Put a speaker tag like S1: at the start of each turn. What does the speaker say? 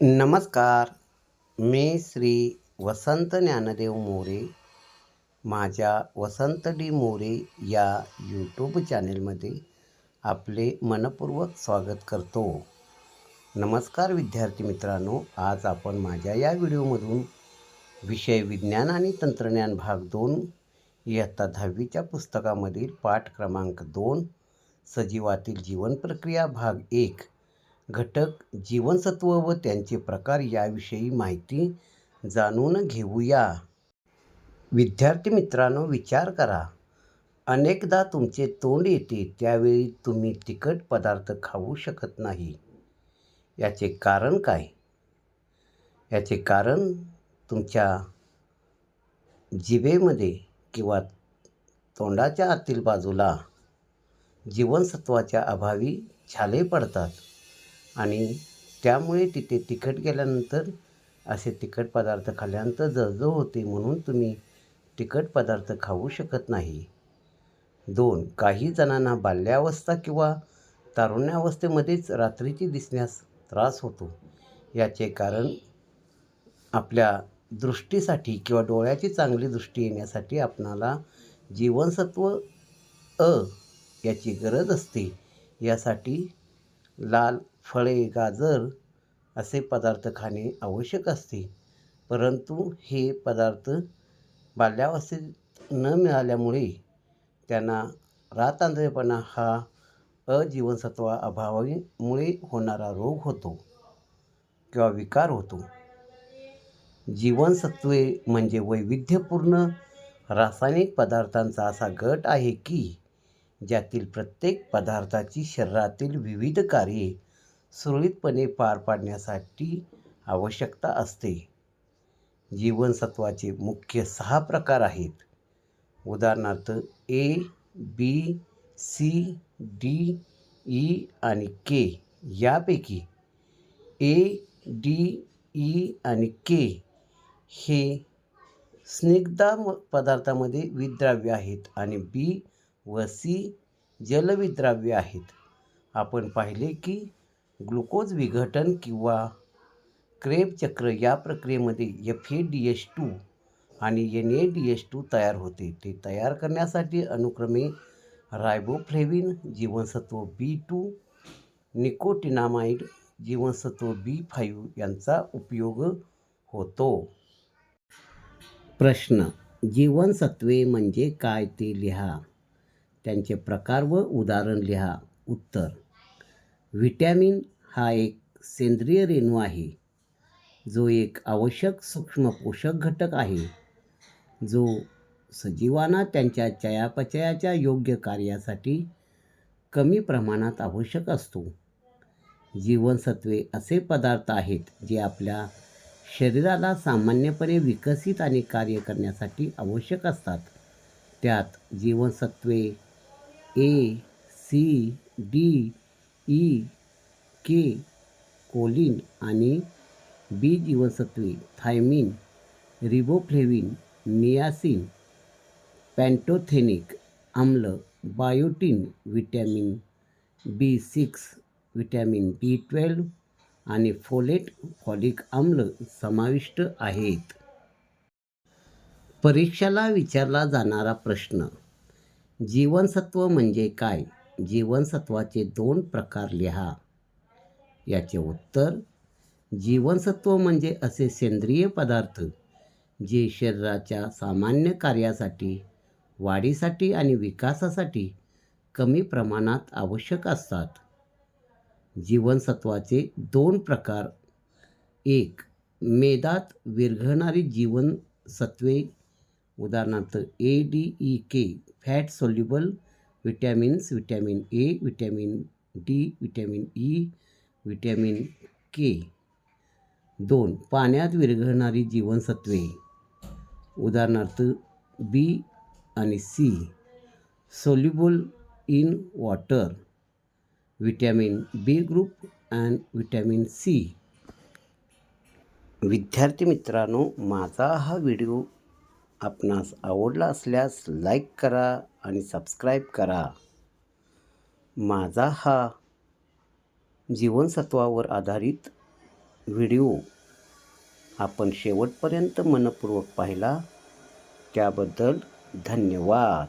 S1: नमस्कार. मी श्री वसंत ज्ञानदेव मोरे. माझ्या वसंत डी मोरे या यूट्यूब चॅनेलमध्ये आपले मनपूर्वक स्वागत करतो. नमस्कार विद्यार्थी मित्रांनो, आज आपण माझ्या या व्हिडिओमधून विषय विज्ञान आणि तंत्रज्ञान भाग 2 इयत्ता 10वीच्या पुस्तकामधील पाठ क्रमांक 2 सजीवातील जीवनप्रक्रिया भाग 1 घटक जीवनसत्व व त्यांचे प्रकार याविषयी माहिती जाणून घेऊया. विद्यार्थी मित्रांनो, विचार करा. अनेकदा तुमचे तोंड येते त्यावेळी तुम्ही तिखट पदार्थ खाऊ शकत नाही. याचे कारण काय? याचे कारण तुमच्या जिभेमध्ये किंवा तोंडाच्या आतील बाजूला जीवनसत्वाच्या अभावी छाले पडतात आणि त्यामुळे तिथे तिखट गेल्यानंतर असे तिखट पदार्थ खाल्ल्यानंतर जळजळ होते, म्हणून तुम्ही तिखट पदार्थ खाऊ शकत नाही. 2. काही जणांना बाल्यावस्था किंवा तारुण्यावस्थेमध्येच रात्रीची दिसण्यास त्रास होतो. याचे कारण आपल्या दृष्टीसाठी किंवा डोळ्याची चांगली दृष्टी येण्यासाठी आपणाला जीवनसत्व अ याची गरज असते. यासाठी लाल फळे, गाजर असे पदार्थ खाणे आवश्यक असते. परंतु हे पदार्थ बाल्यावस्थेत न मिळाल्यामुळे त्यांना रातआंधळेपणा हा अजीवनसत्व अभावामुळे होणारा रोग होतो किंवा विकार होतो. जीवनसत्वे म्हणजे वैविध्यपूर्ण रासायनिक पदार्थांचा असा गट आहे की ज्यातील प्रत्येक पदार्थाची शरीरातील विविध कार्ये सुरळीतपणे पार पाडण्यासाठी आवश्यकता असते. जीवनसत्वाचे मुख्य 6 प्रकार आहेत. उदाहरणार्थ ए, बी, सी, डी, ई आणि के. यापैकी ए, डी, ई आणि के हे स्निग्ध पदार्थामध्ये विद्राव्य आहेत आणि बी व सी जलविद्राव्य आहेत. आपण पाहिले की ग्लुकोज विघटन किंवा क्रेब चक्र या प्रक्रियेमध्ये FADH2 आणि NADH2 तयार होते. ते तयार करण्यासाठी अनुक्रमे रायबोफ्लेविन, जीवनसत्व B2, निकोटिनामाइड, जीवनसत्व B5 यांचा उपयोग होतो. प्रश्न: जीवनसत्वे म्हणजे काय ते लिहा. त्यांचे प्रकार व उदाहरण लिहा. उत्तर: व्हिटॅमिन हा एक सेंद्रिय रेणू आहे, जो एक आवश्यक सूक्ष्म पोषक घटक आहे, जो सजीवांना त्यांच्या चयापचयाच्या योग्य कार्यासाठी कमी प्रमाणात आवश्यक असतो. जीवनसत्वे असे पदार्थ आहेत जे आपल्या शरीराला सामान्यपणे विकसित आणि कार्य करण्यासाठी आवश्यक असतात. त्यात जीवनसत्वे ए, सी, डी, ई, के, कोलिन आणि बी जीवनसत्वे थायमिन, रिबोफ्लेविन, नियासिन, पॅन्टोथेनिक आम्ल, biotin, vitamin B6, vitamin B12 आणि फोलेट, फॉलिक आम्ल समाविष्ट आहेत. परीक्षेला विचारला जाणारा प्रश्न: जीवनसत्व म्हणजे काय? जीवनसत्वाचे 2 प्रकार लिहा. याचे उत्तर: जीवनसत्व म्हणजे असे सेंद्रिय पदार्थ जे शरीराच्या सामान्य कार्यासाठी, वाढीसाठी आणि विकासासाठी कमी प्रमाणात आवश्यक असतात. जीवनसत्वाचे 2 प्रकार: 1. मेदात विरघळणारी जीवनसत्वे, उदाहरणार्थ ADEK, fat soluble vitamins, vitamin A, vitamin D, vitamin E, vitamin K. 2. पाण्यात विरघळणारी जीवनसत्वे, उदाहरणार्थ बी आणि C, soluble in water, vitamin B group and vitamin C. विद्यार्थी मित्रांनो, माझा हा व्हिडिओ आपणास आवडला असल्यास लाईक करा आणि सबस्क्राईब करा. माझा हा जीवनसत्वावर आधारित व्हिडिओ आपण शेवटपर्यंत मनपूर्वक पाहिला त्याबद्दल धन्यवाद.